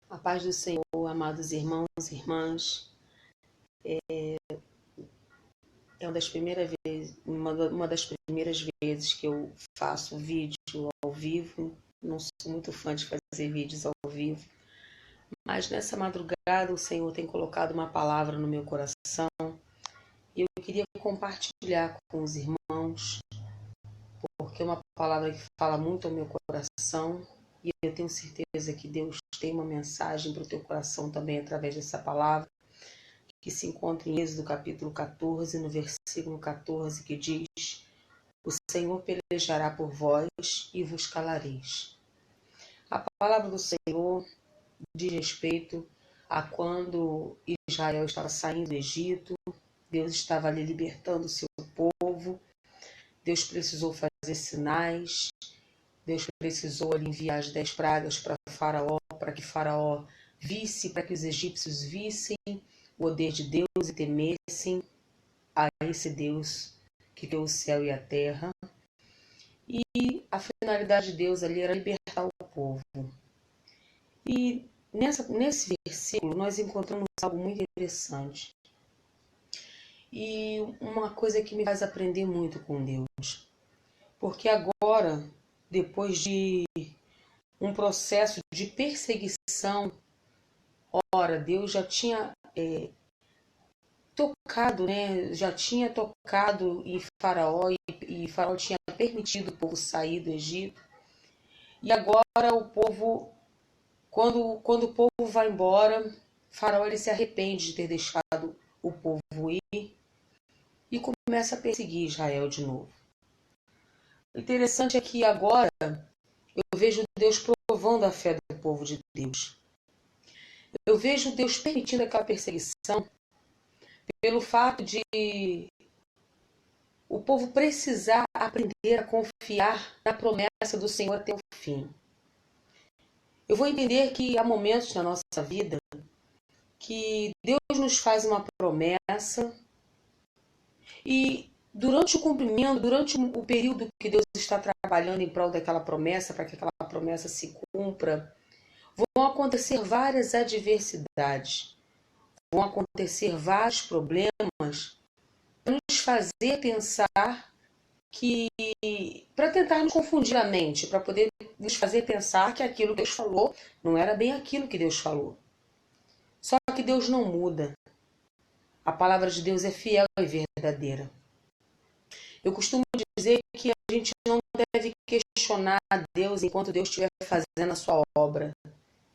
A paz do Senhor, amados irmãos e irmãs, é uma das primeiras vezes que eu faço vídeo ao vivo. Não sou muito fã de fazer vídeos ao vivo, mas nessa madrugada o Senhor tem colocado uma palavra no meu coração e eu queria compartilhar com os irmãos, porque é uma palavra que fala muito ao meu coração e eu tenho certeza que Deus tem uma mensagem para o teu coração também através dessa palavra, que se encontra em Êxodo capítulo 14, no versículo 14, que diz: o Senhor pelejará por vós e vos calareis. A palavra do Senhor diz respeito a quando Israel estava saindo do Egito, Deus estava ali libertando o seu povo, Deus precisou fazer sinais, Deus precisou ali enviar as 10 pragas para Faraó, para que Faraó visse, para que os egípcios vissem o poder de Deus e temessem a esse Deus que criou o céu e a terra. E a finalidade de Deus ali era libertar o povo. E nesse versículo nós encontramos algo muito interessante. E uma coisa que me faz aprender muito com Deus. Porque agora, depois de um processo de perseguição, ora, Deus já tinha tocado, né? Já tinha tocado em Faraó e Faraó tinha permitido o povo sair do Egito. E agora o povo, quando o povo vai embora, Faraó ele se arrepende de ter deixado o povo ir e começa a perseguir Israel de novo. O interessante é que agora eu vejo Deus provando a fé do povo de Deus. Eu vejo Deus permitindo aquela perseguição pelo fato de o povo precisar aprender a confiar na promessa do Senhor até o fim. Eu vou entender que há momentos na nossa vida que Deus nos faz uma promessa e durante o cumprimento, durante o período que Deus está trabalhando em prol daquela promessa, para que aquela promessa se cumpra, vão acontecer várias adversidades, vão acontecer vários problemas para nos fazer pensar que, para tentar nos confundir a mente, para poder nos fazer pensar que aquilo que Deus falou não era bem aquilo que Deus falou. Só que Deus não muda. A palavra de Deus é fiel e verdadeira. Eu costumo dizer que a gente não deve questionar Deus enquanto Deus estiver fazendo a sua obra.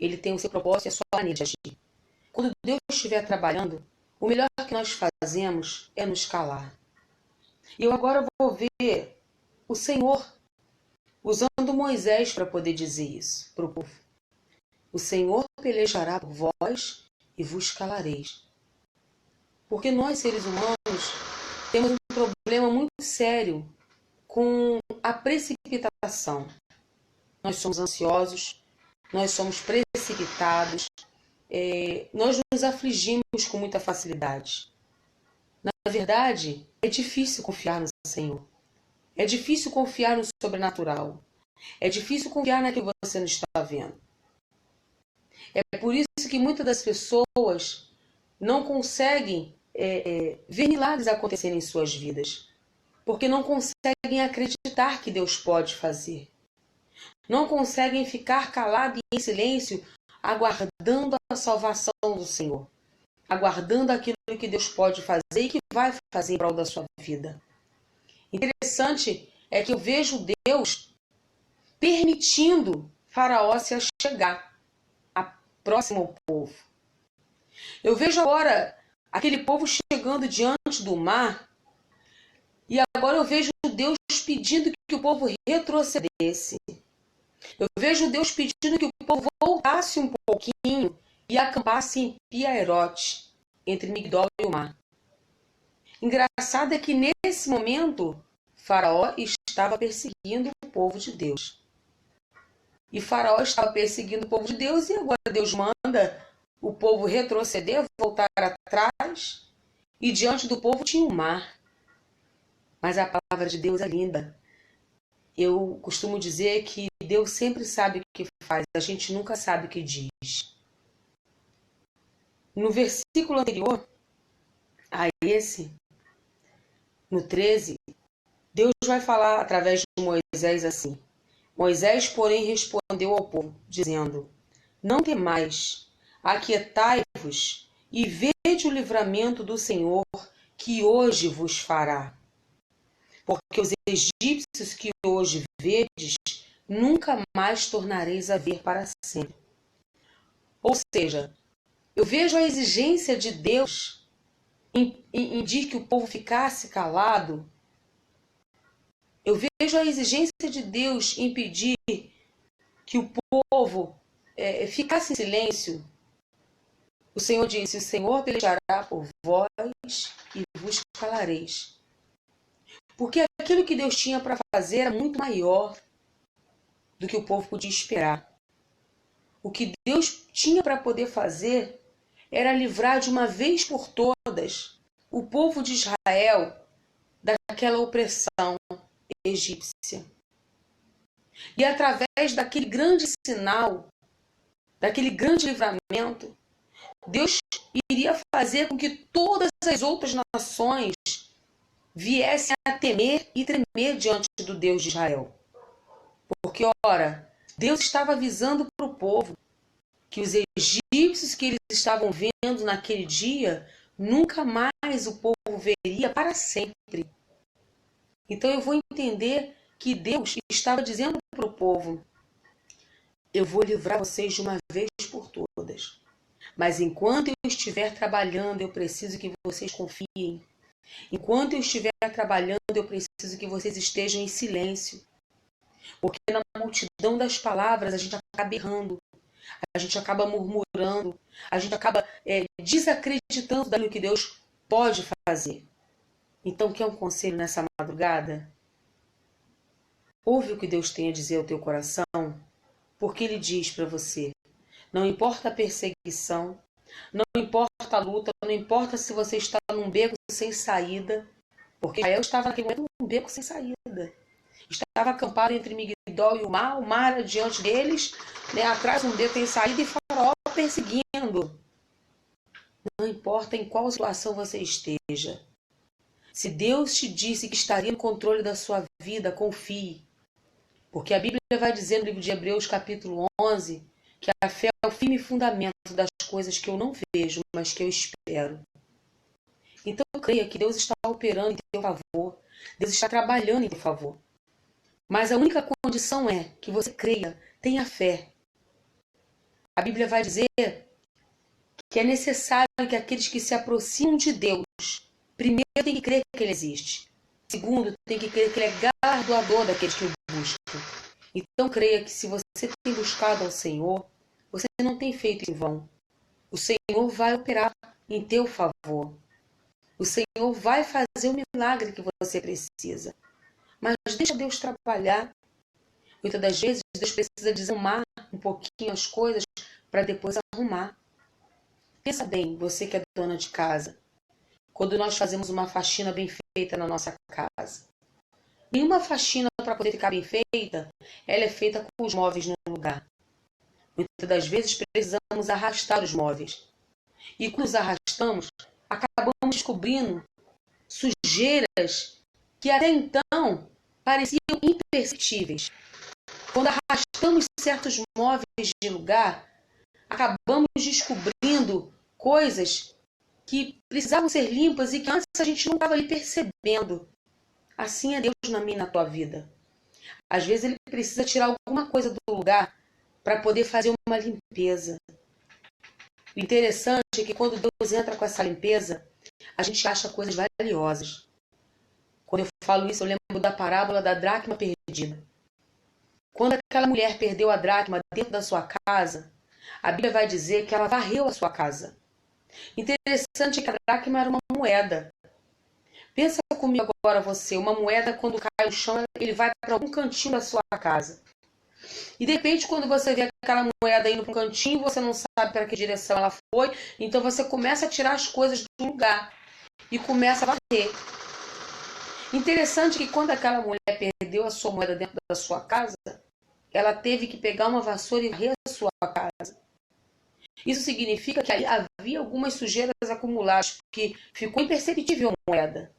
Ele tem o seu propósito e a sua maneira de agir. Quando Deus estiver trabalhando, o melhor que nós fazemos é nos calar. E eu agora vou ver o Senhor usando Moisés para poder dizer isso para o povo. O Senhor pelejará por vós e vos calareis. Porque nós, seres humanos, temos um problema muito sério com a precipitação. Nós somos ansiosos, nós somos precipitados, nós nos afligimos com muita facilidade. Na verdade, é difícil confiar no Senhor. É difícil confiar no sobrenatural. É difícil confiar naquilo que você não está vendo. É por isso que muitas das pessoas não conseguem ver milagres acontecerem em suas vidas. Porque não conseguem acreditar que Deus pode fazer. Não conseguem ficar calados e em silêncio, aguardando a salvação do Senhor. Aguardando aquilo que Deus pode fazer e que vai fazer em prol da sua vida. Interessante é que eu vejo Deus permitindo Faraó se achegar próximo ao povo. Eu vejo agora aquele povo chegando diante do mar e agora eu vejo Deus pedindo que o povo retrocedesse. Eu vejo Deus pedindo que o povo voltasse um pouquinho e acampasse em Piaerote, entre Migdol e o mar. Engraçado é que nesse momento Faraó estava perseguindo o povo de Deus. E Faraó estava perseguindo o povo de Deus e agora Deus manda o povo retroceder, voltar atrás, e diante do povo tinha o mar. Mas a palavra de Deus é linda. Eu costumo dizer que Deus sempre sabe o que faz, a gente nunca sabe o que diz. No versículo anterior a esse, no 13, Deus vai falar através de Moisés assim: Moisés, porém, respondeu ao povo, dizendo: Não temais, aquietai-vos e vede o livramento do Senhor que hoje vos fará. Porque os egípcios que hoje vedes, nunca mais tornareis a ver para sempre. Ou seja, eu vejo a exigência de Deus em dir que o povo ficasse calado. Eu vejo a exigência de Deus em pedir que o povo ficasse em silêncio. O Senhor disse: o Senhor pelejará por vós e vos calareis. Porque aquilo que Deus tinha para fazer era muito maior do que o povo podia esperar. O que Deus tinha para poder fazer era livrar de uma vez por todas o povo de Israel daquela opressão egípcia. E através daquele grande sinal, daquele grande livramento, Deus iria fazer com que todas as outras nações viessem a temer e tremer diante do Deus de Israel. Porque, ora, Deus estava avisando para o povo que os egípcios que eles estavam vendo naquele dia, nunca mais o povo veria para sempre. Então eu vou entender que Deus estava dizendo para o povo: eu vou livrar vocês de uma vez por todas. Mas enquanto eu estiver trabalhando, eu preciso que vocês confiem. Enquanto eu estiver trabalhando, eu preciso que vocês estejam em silêncio. Porque na multidão das palavras a gente acaba errando, a gente acaba murmurando, a gente acaba desacreditando daquilo que Deus pode fazer. Então, quer um conselho nessa madrugada? Ouve o que Deus tem a dizer ao teu coração, porque Ele diz para você: não importa a perseguição, não importa a luta, não importa se você está num beco sem saída, porque Israel estava naquele momento num beco sem saída. Estava acampado entre Migdol e o mar adiante deles, atrás um beco sem saída e Faraó perseguindo. Não importa em qual situação você esteja. Se Deus te disse que estaria no controle da sua vida, confie. Porque a Bíblia vai dizer no livro de Hebreus, capítulo 11, que a fé é o firme fundamento das coisas que eu não vejo, mas que eu espero. Então creia que Deus está operando em teu favor. Deus está trabalhando em teu favor. Mas a única condição é que você creia, tenha fé. A Bíblia vai dizer que é necessário que aqueles que se aproximam de Deus, primeiro tem que crer que Ele existe. Segundo, tem que crer que Ele é galardoador daqueles que o buscam. Então creia que se você tem buscado ao Senhor, você não tem feito em vão. O Senhor vai operar em teu favor. O Senhor vai fazer o milagre que você precisa. Mas deixa Deus trabalhar. Muitas das vezes Deus precisa desarrumar um pouquinho as coisas para depois arrumar. Pensa bem, você que é dona de casa. Quando nós fazemos uma faxina bem feita na nossa casa. Nenhuma faxina para poder ficar bem feita, ela é feita com os móveis no lugar. Muitas das vezes precisamos arrastar os móveis. E quando os arrastamos, acabamos descobrindo sujeiras que até então pareciam imperceptíveis. Quando arrastamos certos móveis de lugar, acabamos descobrindo coisas que precisavam ser limpas e que antes a gente não estava ali percebendo. Assim é Deus na minha e na tua vida. Às vezes Ele precisa tirar alguma coisa do lugar para poder fazer uma limpeza. O interessante é que quando Deus entra com essa limpeza, a gente acha coisas valiosas. Quando eu falo isso, eu lembro da parábola da dracma perdida. Quando aquela mulher perdeu a dracma dentro da sua casa, a Bíblia vai dizer que ela varreu a sua casa. Interessante é que a dracma era uma moeda. Pensa comigo agora você, uma moeda quando cai no chão, ele vai para algum cantinho da sua casa. E de repente quando você vê aquela moeda indo para um cantinho, você não sabe para que direção ela foi, então você começa a tirar as coisas do lugar e começa a varrer. Interessante que quando aquela mulher perdeu a sua moeda dentro da sua casa, ela teve que pegar uma vassoura e varrer a sua casa. Isso significa que ali havia algumas sujeiras acumuladas, porque ficou imperceptível a moeda.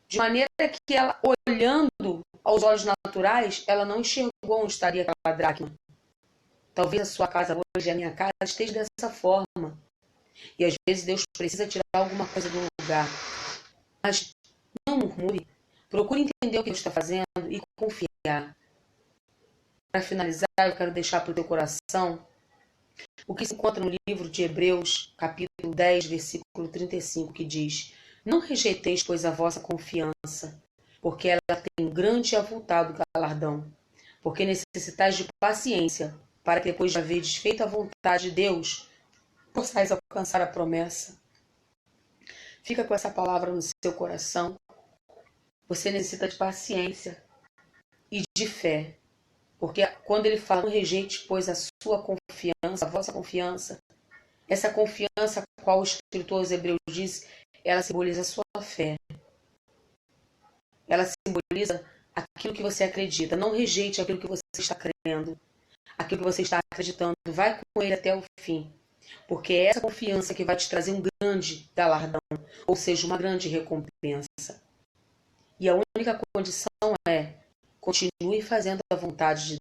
De maneira que ela, olhando aos olhos naturais, ela não enxergou onde estaria aquela dracma. Talvez a sua casa hoje, a minha casa, esteja dessa forma. E às vezes Deus precisa tirar alguma coisa do lugar. Mas não murmure. Procure entender o que Deus está fazendo e confiar. Para finalizar, eu quero deixar para o teu coração o que se encontra no livro de Hebreus, capítulo 10, versículo 35, que diz: Não rejeiteis, pois, a vossa confiança, porque ela tem grande e avultado galardão. Porque necessitais de paciência, para que depois de haver desfeito a vontade de Deus, possais alcançar a promessa. Fica com essa palavra no seu coração. Você necessita de paciência e de fé. Porque quando ele fala, não rejeite, pois, a sua confiança, a vossa confiança, essa confiança a qual o escritor aos Hebreus diz, ela simboliza a sua fé. Ela simboliza aquilo que você acredita. Não rejeite aquilo que você está crendo, aquilo que você está acreditando. Vai com ele até o fim. Porque é essa confiança que vai te trazer um grande galardão, ou seja, uma grande recompensa. E a única condição é: continue fazendo a vontade de